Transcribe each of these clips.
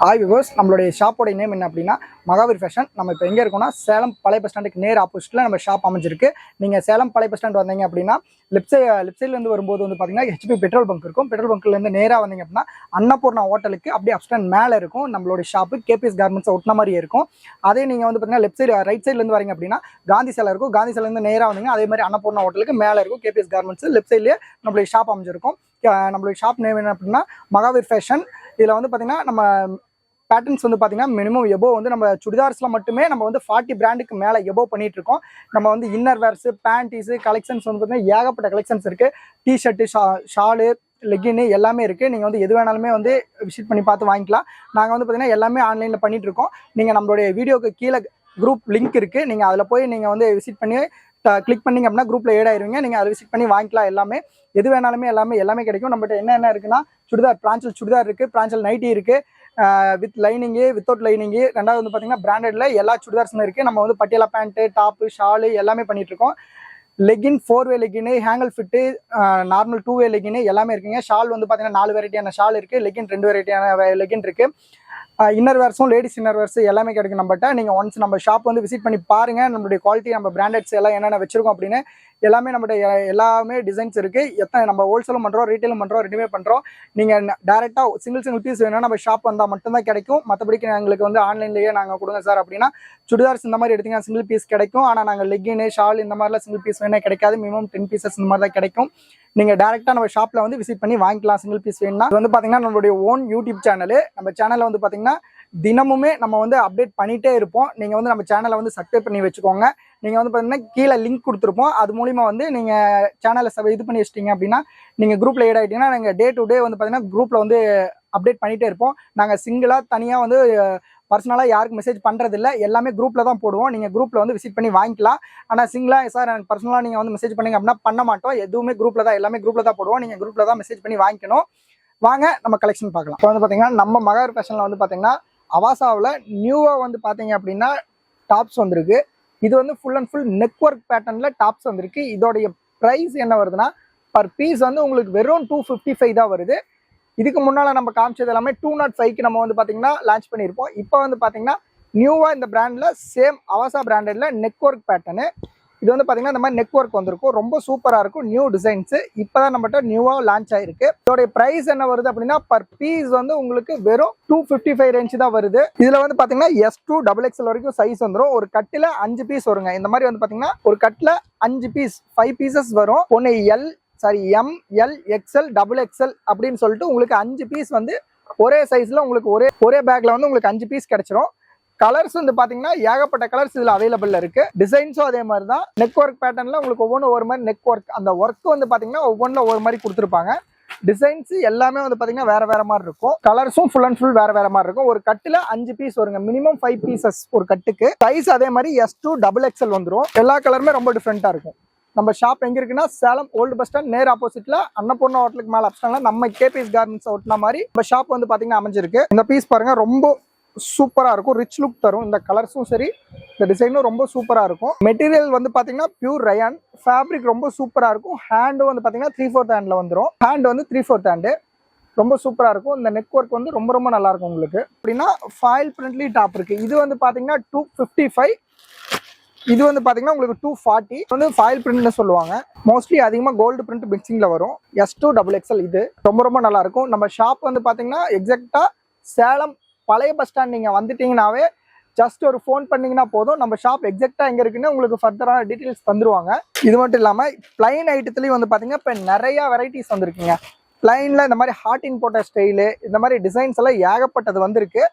Hi viewers, நம்மளுடைய ஷாப்போட name என்ன அப்படின்னா மகாவீர் ஃபேஷன். நம்ம இப்போ எங்கே இருக்கோம்னா சேலம் பழைய பஸ் ஸ்டாண்டுக்கு நேர் ஆப்போசிட்டில் நம்ம ஷாப் அமைஞ்சிருக்கு. நீங்கள் சேலம் பழைய பஸ் ஸ்டாண்ட் வந்தீங்க அப்படின்னா லெஃப்ட் சைட்லேருந்து வரும்போது வந்து பார்த்தீங்கன்னா ஹெச்பி பெட்ரோல் பங்க் இருக்கும். பெட்ரோல் பங்க்லேருந்து நேராக வந்தீங்க அப்படின்னா அன்னபூர்ணா ஹோட்டலுக்கு அப்படியே அப்ஸ்டாண்ட் மேலே இருக்கும் நம்மளுடைய ஷாப்பு. கேபிஎஸ் கார்மெண்ட்ஸ் ஒட்டின மாதிரியே இருக்கும். அதே நீங்கள் வந்து பார்த்தீங்கன்னா லெஃப்ட் சைடு ரைட் சைட்லேருந்து வரீங்க அப்படின்னா காந்தி சிலை இருக்கும். காந்தி சிலைலேருந்து நேராக வந்தீங்க அதே மாதிரி அன்னபூர்ணா ஹோட்டலுக்கு மேலே இருக்கும் கேபிஎஸ் கார்மெண்ட்ஸ். லெஃப்ட் சைட்லேயே நம்மளுடைய ஷாப் அமைஞ்சிருக்கும். நம்மளுடைய ஷாப் நேம் என்ன அப்படின்னா மகாவீர் ஃபேஷன். இதில் வந்து பார்த்தீங்கன்னா நம்ம பேட்டர்ன்ஸ் வந்து பார்த்தீங்கன்னா மினிமம் எபோ வந்து நம்ம சுடிதார்ஸில் மட்டுமே நம்ம வந்து 40 பிராண்டுக்கு மேலே எபோ பண்ணிட்டு இருக்கோம். நம்ம வந்து இன்னர் வேர்ஸு, பேண்டீஸு கலெக்ஷன்ஸ் வந்து பார்த்தீங்கன்னா ஏகப்பட்ட கலெக்ஷன்ஸ் இருக்குது. டிஷர்ட்டு, ஷாலு, லெகின்னு எல்லாமே இருக்குது. நீங்கள் வந்து எது வேணாலுமே வந்து விசிட் பண்ணி பார்த்து வாங்கிக்கலாம். நாங்கள் வந்து பார்த்தீங்கன்னா எல்லாமே ஆன்லைனில் பண்ணிகிட்டு இருக்கோம். நீங்கள் நம்மளுடைய வீடியோக்கு கீழே குரூப் லிங்க் இருக்குது. நீங்கள் அதில் போய் நீங்கள் வந்து விசிட் பண்ணி கிளிக் பண்ணிங்க அப்படின்னா குரூப்பில் ஏட் ஆயிருவீங்க. நீங்கள் அதை விசிட் பண்ணி வாங்கிக்கலாம். எல்லாமே எது வேணாலுமே எல்லாமே கிடைக்கும். நம்மகிட்ட என்ன இருக்குன்னா சுடிதார், பிரான்சல் சுடிதார் இருக்குது, பிரான்சல் நைட்டி இருக்குது, வித் லைனிங்கு, வித்தவுட் லைனிங்கு. ரெண்டாவது வந்து பார்த்தீங்கன்னா பிராண்டட்ல எல்லா சுடிதார்ஸுமே இருக்குது. நம்ம வந்து பட்டியாலா பேண்ட்டு, டாப்பு, ஷாலு எல்லாமே பண்ணிகிட்ருக்கோம். லெகின் 4-வே லெகின்னு, ஹேங்கல் ஃபிட்டு, நார்மல் 2-வே லெகின்னு எல்லாமே இருக்குங்க. ஷால் வந்து பார்த்தீங்கன்னா 4 வெரைட்டியான ஷால் இருக்குது. லெகின் 2 வெரைட்டியான லெகின் இருக்குது. இன்னர் வேர்ஸும் லேடிஸ் இன்னர் வேர்ஸ் எல்லாமே கிடைக்கும் நம்மகிட்ட. நீங்கள் ஒன்ஸ் நம்ம ஷாப் வந்து விசிட் பண்ணி பாருங்கள். நம்மளுடைய குவாலிட்டி, நம்ம பிராண்டட்ஸ் எல்லாம் என்னென்ன வச்சிருக்கோம் அப்படின்னு எல்லாமே நம்மகிட்ட எல்லாமே டிசைன்ஸ் இருக்குது. எத்தனை நம்ம ஹோல்சேலும் பண்ணுறோம், ரீட்டைலும் பண்ணுறோம், ரெண்டுமே பண்ணுறோம். நீங்கள் டேரெக்டாக சிங்கிள் பீஸ் வேணும்னா நம்ம ஷாப் வந்தால் மட்டும்தான் கிடைக்கும். மற்றபடிக்கு எங்களுக்கு வந்து ஆன்லைன்லேயே நாங்கள் கொடுங்க சார் அப்படின்னா சுடிதார்ஸ் இந்த மாதிரி எடுத்தீங்கன்னா சிங்கிள் பீஸ் கிடைக்கும். ஆனால் நாங்கள் லெகின்னு, ஷால் இந்த மாதிரிலாம் சிங்கிள் பீஸ் வேணா கிடைக்காது. மினிமம் 10 பீசஸ் இந்த மாதிரி தான் கிடைக்கும். நீங்கள் டேரெக்டாக நம்ம ஷாப்பில் வந்து விசிட் பண்ணி வாங்கிக்கலாம் சிங்கிள் பீஸ் வேணும்னா. இது வந்து பார்த்தீங்கன்னா நம்மளுடைய ஓன் யூடியூப் சேனலு. நம்ம சேனலில் வந்து பார்த்தீங்கன்னா தினமுமே நம்ம வந்து அப்டேட் பண்ணிகிட்டே இருப்போம். நீங்கள் வந்து நம்ம சேனலை வந்து சப்ஸ்கிரைப் பண்ணி வச்சுக்கோங்க. நீங்கள் வந்து பார்த்தீங்கன்னா கீழே லிங்க் கொடுத்துருப்போம். அது மூலிமா வந்து நீங்கள் சேனலை இது பண்ணி வச்சிட்டிங்க அப்படின்னா நீங்கள் குரூப்பில் ஏட் ஆகிட்டீங்கன்னா நாங்கள் டே டு டே வந்து பார்த்தீங்கன்னா குரூப்பில் வந்து அப்டேட் பண்ணிகிட்டே இருப்போம். நாங்கள் சிங்கிளாக தனியாக வந்து பர்சனலாக யாருக்கு மெசேஜ் பண்ணுறதில்ல, எல்லாமே குரூப்பில் தான் போடுவோம். நீங்கள் குரூப்பில் வந்து விசிட் பண்ணி வாங்கிக்கலாம். ஆனால் சிங்கிளாக சார் எனக்கு பர்சனலாக நீங்கள் வந்து மெசேஜ் பண்ணிங்க அப்படின்னா பண்ண மாட்டோம். எதுவுமே குரூப்பில் தான், எல்லாமே குரூப்பில் தான் போடுவோம். நீங்கள் குரூப்பில் தான் மெசேஜ் பண்ணி வாங்கிக்கணும். வாங்க நம்ம கலெக்ஷன் பார்க்கலாம். இப்போ வந்து பார்த்தீங்கன்னா நம்ம மகாவீர் ஃபேஷனில் வந்து பார்த்தீங்கன்னா அவாசாவில் நியூவாக வந்து பார்த்தீங்க அப்படின்னா டாப்ஸ் வந்திருக்கு. இது வந்து full and full neck work பேட்டர்னில் டாப்ஸ் வந்திருக்கு. இதோடைய ப்ரைஸ் என்ன வருதுன்னா பர் பீஸ் வந்து உங்களுக்கு வெறும் 255 தான் வருது. இதுக்கு முன்னால் நம்ம காமிச்சது எல்லாமே 205க்கு நம்ம வந்து பார்த்தீங்கன்னா லான்ச் பண்ணியிருப்போம். இப்போ வந்து பார்த்தீங்கன்னா நியூவாக இந்த பிராண்டில் சேம் அவாசா பிராண்டடில் நெக் ஒர்க் பேட்டர்னு இது வந்து பார்த்தீங்கன்னா இந்த மாதிரி நெக் ஒர்க் வந்திருக்கும். ரொம்ப சூப்பராக இருக்கும். நியூ டிசைன்ஸு இப்போ தான் நம்மகிட்ட நியூவாக லான்ச் ஆயிருக்கு. இதோடைய ப்ரைஸ் என்ன வருது அப்படின்னா பர் பீஸ் வந்து உங்களுக்கு வெறும் 255 ரேஞ்ச் தான் வருது. இதில் வந்து பார்த்தீங்கன்னா S2 XXL வரைக்கும் சைஸ் வந்துடும். ஒரு கட்டில் 5 பீஸ் வருங்க. இந்த மாதிரி வந்து பார்த்தீங்கன்னா ஒரு கட்டில் 5 பீஸ் 5 பீசஸ் வரும். ஒன்று M, L, XL, XXL அப்படின்னு சொல்லிட்டு உங்களுக்கு 5 பீஸ் வந்து ஒரே சைஸில் உங்களுக்கு ஒரே பேக்கில் வந்து உங்களுக்கு 5 பீஸ் கிடைச்சிரும். கலர்ஸ் வந்து பாத்தீங்கன்னா ஏகப்பட்ட கலர்ஸ் இதுல அவைலபிள் இருக்கு. டிசைன்ஸும் அதே மாதிரி தான். நெக் ஒர்க் பேட்டர்ன்ல உங்களுக்கு ஒவ்வொன்றும் ஒரு மாதிரி நெக் ஒர்க், அந்த ஒர்க் வந்து பாத்தீங்கன்னா ஒவ்வொன்றும் ஒரு மாதிரி கொடுத்துருப்பாங்க. டிசைன்ஸ் எல்லாமே வந்து பாத்தீங்கன்னா வேற மாதிரி இருக்கும். கலர்ஸும் ஃபுல் அண்ட் ஃபுல் வேற மாதிரி இருக்கும். ஒரு கட்டுல 5 பீஸ் வருங்க. மினிமம் 5 பீசஸ் ஒரு கட்டுக்கு. சைஸ் அதே மாதிரி S2 XXL வந்துடும். எல்லா கலருமே ரொம்ப டிஃப்ரெண்டா இருக்கும். நம்ம ஷாப் எங்க இருக்குன்னா சேலம் ஓல்டு பஸ் ஸ்டாண்ட் நேர் ஆப்போசிட்ல அன்னபூர்ணா ஹோட்டலுக்கு மேல அப்ஸ்டாண்ட்ல நம்ம கேபிஎஸ் கார்மெண்ட்ஸ் ஒட்டின மாதிரி நம்ம ஷாப் வந்து பாத்தீங்கன்னா அமைஞ்சிருக்கு. இந்த பீஸ் பாருங்க, ரொம்ப சூப்பராக இருக்கும். ரிச் லுக் தரும். இந்த கலர்ஸும் சரி, இந்த டிசைனும் ரொம்ப சூப்பராக இருக்கும். மெட்டீரியல் வந்து பார்த்தீங்கன்னா பியூர் ரயான். ஃபேப்ரிக் ரொம்ப சூப்பராக இருக்கும். ஹேண்டும் வந்து பார்த்தீங்கன்னா 3/4 ஹேண்டில் வந்துடும். ஹேண்ட் வந்து 3/4 ஹேண்டு ரொம்ப சூப்பராக இருக்கும். இந்த நெக் ஒர்க் வந்து ரொம்ப நல்லா இருக்கும் உங்களுக்கு. அப்படின்னா ஃபாயில் பிரிண்ட்லி டாப் இருக்கு. இது வந்து பார்த்தீங்கன்னா 255. இது வந்து பார்த்தீங்கன்னா உங்களுக்கு 240 வந்து ஃபாயில் பிரிண்ட்னு சொல்லுவாங்க. மோஸ்ட்லி அதிகமாக கோல்டு பிரிண்ட் மிக்சிங்கில் வரும். S2 XXL இது ரொம்ப நல்லா இருக்கும். நம்ம ஷாப் வந்து பார்த்தீங்கன்னா எக்ஸாக்டாக சேலம் பழைய பஸ் ஸ்டாண்ட் நீங்கள் வந்துட்டீங்கன்னாவே ஜஸ்ட் ஒரு ஃபோன் பண்ணிங்கன்னா போதும். நம்ம ஷாப் எக்ஸாக்டாக எங்கே இருக்குன்னு உங்களுக்கு ஃபர்தரான டீட்டெயில்ஸ் தந்துருவாங்க. இது மட்டும் இல்லாமல் பிளைன் ஐட்டத்துலேயும் வந்து பார்த்தீங்கன்னா இப்போ நிறையா வெரைட்டிஸ் வந்துருக்குங்க. பிளைனில் இந்த மாதிரி ஹார்ட் இன் போட்ட ஸ்டைலு, இந்த மாதிரி டிசைன்ஸ் எல்லாம் ஏகப்பட்டது வந்திருக்கு.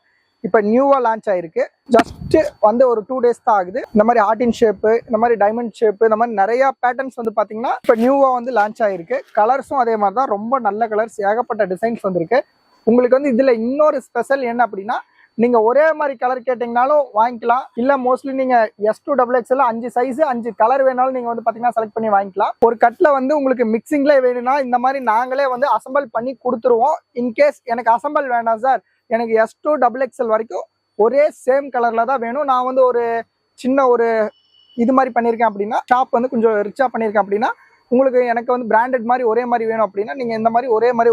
இப்போ நியூவாக லான்ச் ஆயிருக்கு. ஜஸ்ட்டு வந்து ஒரு 2 days தான் ஆகுது. இந்த மாதிரி ஹார்ட் இன் ஷேப்பு, இந்த மாதிரி டைமண்ட் ஷேப்பு, இந்த மாதிரி நிறையா பேட்டர்ன்ஸ் வந்து பார்த்தீங்கன்னா இப்போ நியூவாக வந்து லான்ச் ஆயிருக்கு. கலர்ஸும் அதே மாதிரி தான். ரொம்ப நல்ல கலர்ஸ், ஏகப்பட்ட டிசைன்ஸ் வந்திருக்கு. உங்களுக்கு வந்து இதில் இன்னொரு ஸ்பெஷல் என்ன அப்படின்னா நீங்கள் ஒரே மாதிரி கலர் கேட்டிங்கனாலும் வாங்கிக்கலாம். இல்லை மோஸ்ட்லி நீங்கள் S2 XXL 5 சைஸு 5 கலர் வேணாலும் நீங்கள் வந்து பார்த்தீங்கன்னா செலக்ட் பண்ணி வாங்கிக்கலாம். ஒரு கட்டில் வந்து உங்களுக்கு மிக்சிங்லேயே வேணும்னா இந்த மாதிரி நாங்களே வந்து அசம்பிள் பண்ணி கொடுத்துருவோம். இன்கேஸ் எனக்கு அசம்பிள் வேண்டாம் சார், எனக்கு S2 XXL வரைக்கும் ஒரே சேம் கலரில் தான் வேணும், நான் வந்து ஒரு சின்ன ஒரு இது மாதிரி பண்ணியிருக்கேன் அப்படின்னா, ஷாப் வந்து கொஞ்சம் ரிச்சாக பண்ணியிருக்கேன் அப்படின்னா உங்களுக்கு எனக்கு வந்து பிராண்டட் மாதிரி ஒரே மாதிரி வேணும் அப்படின்னா நீங்க இந்த மாதிரி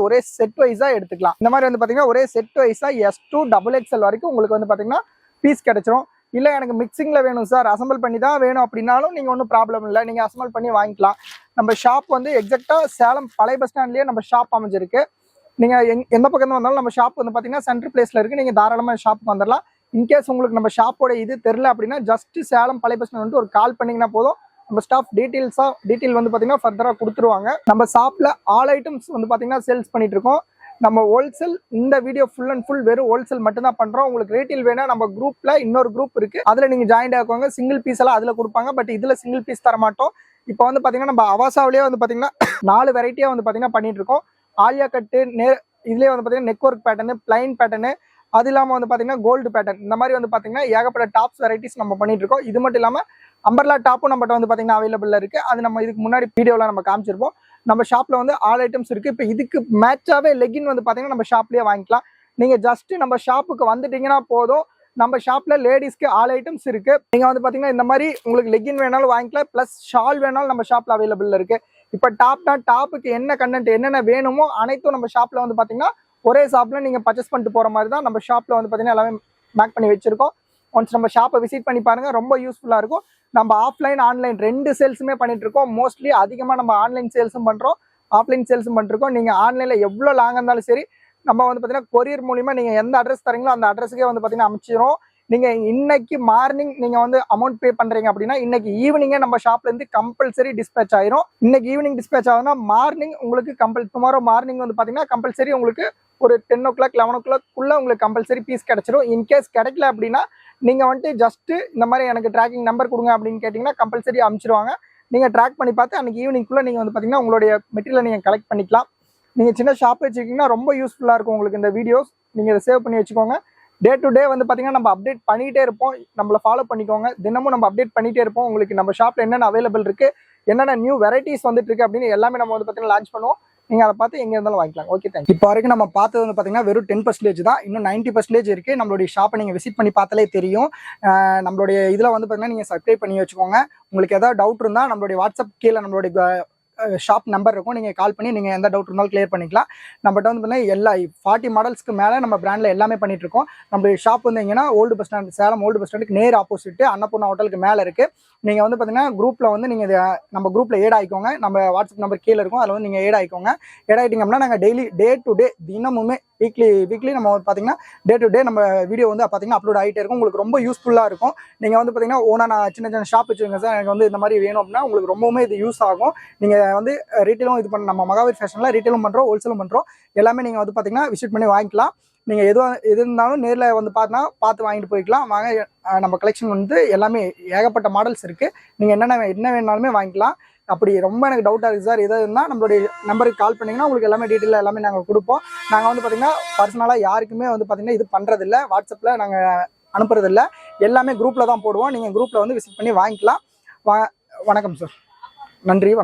ஒரே செட் வைஸா எடுத்துக்கலாம். இந்த மாதிரி வந்து பாத்தீங்கன்னா ஒரே செட் வைஸா S2 XXL வரைக்கும் உங்களுக்கு வந்து பாத்தீங்கன்னா பீஸ் கிடைச்சிரும். இல்ல எனக்கு மிக்சிங்ல வேணும் சார், அசம்பிள் பண்ணி தான் வேணும் அப்படின்னாலும் நீங்க ஒன்றும் ப்ராப்ளம் இல்லை, நீங்க அசம்பிள் பண்ணி வாங்கிக்கலாம். நம்ம ஷாப் வந்து எக்ஸாக்டா சேலம் பழைய பஸ் ஸ்டாண்ட்லயே நம்ம ஷாப் அமைஞ்சிருக்கு. நீங்க எந்த பக்கம் வந்தாலும் நம்ம ஷாப் வந்து பாத்தீங்கன்னா சென்ட்ரல் பிளேஸ்ல இருக்கு. நீங்க தாராளமா ஷாப்புக்கு வந்துடலாம். இன்கேஸ் உங்களுக்கு நம்ம ஷாப்போட இது தெரியல அப்படின்னா ஜஸ்ட் சேலம் பழைய பஸ் ஸ்டாண்ட் வந்து ஒரு கால் பண்ணீங்கன்னா போதும். நம்ம ஸ்டாஃப் டீட்டெயில் வந்து பாத்தீங்கன்னா ஃபர்தரா கொடுத்துருவாங்க. நம்ம ஷாப்ல ஆல் ஐட்டம்ஸ் வந்து பாத்தீங்கன்னா சேல்ஸ் பண்ணிட்டு இருக்கோம். நம்ம ஹோல்சேல் இந்த வீடியோ ஃபுல் அண்ட் ஃபுல் வெறும் ஹோல்சேல் மட்டும் தான் பண்றோம். உங்களுக்கு ரீட்டைல் வேணா நம்ம குரூப்ல இன்னொரு குரூப் இருக்கு, அதுல நீங்க ஜாயின் ஆகுவாங்க. சிங்கிள் பீஸ் எல்லாம் அதுல கொடுப்பாங்க, பட் இதுல சிங்கிள் பீஸ் தர மாட்டோம். இப்போ வந்து பாத்தீங்கன்னா நம்ம அவாசாவிலேயே வந்து பாத்தீங்கன்னா 4 வெரைட்டியா வந்து பாத்தீங்கன்னா பண்ணிட்டு இருக்கோம். ஆலியா கட்டு இதுலயே வந்து பாத்தீங்கன்னா neck work pattern, plain pattern, அது இல்லாம வந்து பாத்தீங்கன்னா கோல்டு பேட்டர்ன், இந்த மாதிரி வந்து பாத்தீங்கன்னா ஏகப்பட்ட டாப்ஸ் வெரைட்டிஸ் நம்ம பண்ணிட்டு இருக்கோம். இது மட்டும் இல்லாம அம்பர்லா டாப்பும் நம்மகிட்ட வந்து பாத்தீங்கன்னா அவைலபிள் இருக்கு. அது நம்ம இதுக்கு முன்னாடி வீடியோல நம்ம காமிச்சிருப்போம். நம்ம ஷாப்ல வந்து ஆல் ஐட்டம்ஸ் இருக்கு. இப்போ இதுக்கு மேட்சாவே லெகின் வந்து பாத்தீங்கன்னா நம்ம ஷாப்லயே வாங்கிக்கலாம். நீங்க ஜஸ்ட் நம்ம ஷாப்புக்கு வந்துட்டீங்கன்னா போதும். நம்ம ஷாப்ல லேடிஸ்க்கு ஆல் ஐட்டம்ஸ் இருக்கு. நீங்க வந்து பாத்தீங்கன்னா இந்த மாதிரி உங்களுக்கு லெகின் வேணாலும் வாங்கிக்கலாம், பிளஸ் ஷால் வேணாலும் நம்ம ஷாப்ல அவைலபிள் இருக்கு. இப்போ டாப்புக்கு என்ன கண்டென்ட் என்னென்ன வேணுமோ அனைத்தும் நம்ம ஷாப்ல வந்து பாத்தீங்கன்னா ஒரே ஷாப்ல நீங்க பர்ச்சேஸ் பண்ணிட்டு போற மாதிரி தான் நம்ம ஷாப்ல வந்து பாத்தீங்கன்னா எல்லாமே மேக் பண்ணி வச்சிருக்கோம். ஒன்ஸ் நம்ம ஷாப்பை விசிட் பண்ணி பாருங்க, ரொம்ப யூஸ்ஃபுல்லா இருக்கும். நம்ம ஆஃப்லைன் ஆன்லைன் 2 சேல்ஸுமே பண்ணிட்டு இருக்கோம். மோஸ்ட்லி அதிகமாக நம்ம ஆன்லைன் சேல்ஸும் பண்றோம், ஆஃப்லைன் சேல்ஸும் பண்ணிருக்கோம். நீங்க ஆன்லைன்ல எவ்வளோ லாங் இருந்தாலும் சரி, நம்ம வந்து பாத்தீங்கன்னா கொரியர் மூலியமா நீங்க எந்த அட்ரஸ் தரீங்களோ அந்த அட்ரஸுக்கே வந்து பாத்தீங்கன்னா அமைச்சிரும். நீங்க இன்னைக்கு மார்னிங் நீங்க வந்து அமௌண்ட் பே பண்றீங்க அப்படின்னா இன்னைக்கு ஈவினிங்கே நம்ம ஷாப்ல இருந்து கம்பல்சரி டிஸ்பேச் ஆயிரும். இன்னைக்கு ஈவினிங் டிஸ்பேச் ஆகுதுன்னா மார்னிங் உங்களுக்கு டுமாரோ மார்னிங் வந்து பாத்தீங்கன்னா கம்பல்சரி உங்களுக்கு ஒரு 10 o'clock 11 o'clock உங்களுக்கு கம்பல்சரி பீஸ் கிடைச்சிரும். இன்கேஸ் கிடைக்கல அப்படின்னா நீங்க வந்துட்டு ஜஸ்ட் இந்த மாதிரி எனக்கு ட்ராக்கிங் நம்பர் கொடுங்க அப்படின்னு கேட்டீங்கன்னா கம்பல்சரி அனுப்பிச்சிருவாங்க. நீங்க ட்ராக் பண்ணி பார்த்து அன்னைக்கு ஈவினிங்குள்ள நீங்க வந்து பாத்தீங்கன்னா உங்களுடைய மெட்டீரியல் நீங்க கலெக்ட் பண்ணிக்கலாம். நீங்க சின்ன ஷாப் வச்சிருக்கீங்கன்னா ரொம்ப யூஸ்ஃபுல்லா இருக்கும் உங்களுக்கு இந்த வீடியோஸ். நீங்க இதை சேவ் பண்ணி வச்சுக்கோங்க. டே டு டே வந்து பாத்தீங்கன்னா நம்ம அப்டேட் பண்ணிட்டே இருப்போம். நம்மள ஃபாலோ பண்ணிக்கோங்க. தினமும் நம்ம அப்டேட் பண்ணிட்டே இருப்போம். உங்களுக்கு நம்ம ஷாப்ல என்னென்ன அவைலபிள் இருக்கு, என்னென்ன நியூ வெரைட்டிஸ் வந்துட்டு இருக்கு அப்படின்னு எல்லாமே நம்ம வந்து பாத்தீங்கன்னா லான்ச் பண்ணுவோம். நீங்க அதை பார்த்து எங்க இருந்தாலும் வாங்கிக்கலாம். Okay, thank you. இப்போ வரைக்கும் நம்ம பார்த்தது வந்து பாத்தீங்கன்னா வெறும் 10% தான். இன்னும் 90% இருக்கு. நம்மளுடைய ஷாப்பை நீங்க விசிட் பண்ணி பார்த்தாலே தெரியும். நம்மளுடைய இதுல வந்து பாத்தீங்கன்னா நீங்க சப்ஸ்கிரைப் பண்ணி வச்சுக்கோங்க. உங்களுக்கு ஏதாவது டவுட் இருந்தா நம்மளுடைய வாட்ஸ்அப் கீழே நம்மளுடைய ஷாப் நம்பர் இருக்கும், நீங்க கால் பண்ணி நீங்க எந்த டவுட் இருந்தாலும் கிளியர் பண்ணிக்கலாம். நம்மகிட்ட வந்து பாத்தீங்கன்னா எல்லா 40 மாடல்ஸ்க்கு மேல நம்ம பிராண்ட்ல எல்லாமே பண்ணிட்டு இருக்கோம். நம்மளுடைய ஷாப் வந்து எங்கன்னா old bus stand, Salem old bus ஸ்டாண்டுக்கு நேர் ஆப்போசிட் அன்னபூர்ணா ஹோட்டலுக்கு மேல இருக்கு. நீங்க வந்து பாத்தீங்கன்னா குரூப்ல வந்து நீங்க நம்ம குரூப்ல ஏட் ஆயிக்கோங்க. நம்ம வாட்ஸ்அப் நம்பர் கீழே இருக்கும், அதுல வந்து நீங்க ஏட் ஆயிக்கோங்க. ஏட் ஆயிட்டீங்கன்னா நாங்க டெய்லி டே டு டே தினமுமே வீக்லி நம்ம பாத்தீங்கன்னா டே டு டே நம்ம வீடியோ வந்து பாத்தீங்கன்னா அப்லோட் ஆகிட்டே இருக்கும். உங்களுக்கு ரொம்ப யூஸ்ஃபுல்லா இருக்கும். நீங்க வந்து பாத்தீங்கன்னா ஓனா நான் சின்ன ஷாப் வச்சுருங்க சார், எனக்கு வந்து இந்த மாதிரி வேணும் அப்படின்னா உங்களுக்கு ரொம்பவுமே இது யூஸ் ஆகும். நீங்க வந்து ரீட்டைலும் இது பண்ண நம்ம மகாவீர் ஃபேஷன்ல ரீட்டைலும் பண்றோம், ஹோல்சேலும் பண்றோம். எல்லாமே நீங்க வந்து பாத்தீங்கன்னா விசிட் பண்ணி வாங்கிக்கலாம். நீங்க எது இருந்தாலும் நேர்ல வந்து பார்த்து வாங்கிட்டு போய்க்கலாம். வாங்க, நம்ம கலெக்ஷன் வந்து எல்லாமே ஏகப்பட்ட மாடல்ஸ் இருக்கு. நீங்க என்ன வேணாலுமே வாங்கிக்கலாம். அப்படி ரொம்ப எனக்கு டவுட்டா இருக்கு சார், எதாவது இருந்தால் நம்மளுடைய நம்பருக்கு கால் பண்ணீங்கன்னா உங்களுக்கு எல்லாமே டீட்டெயில் எல்லாமே நாங்கள் கொடுப்போம். நாங்கள் வந்து பார்த்தீங்கன்னா பர்சனலாக யாருக்குமே வந்து பார்த்தீங்கன்னா இது பண்ணுறதில்ல, வாட்ஸ்அப்பில் நாங்கள் அனுப்புறதில்ல, எல்லாமே குரூப்பில் தான் போடுவோம். நீங்கள் குரூப்பில் வந்து விசிட் பண்ணி வாங்கிக்கலாம். வணக்கம் சார், நன்றி, வணக்கம்.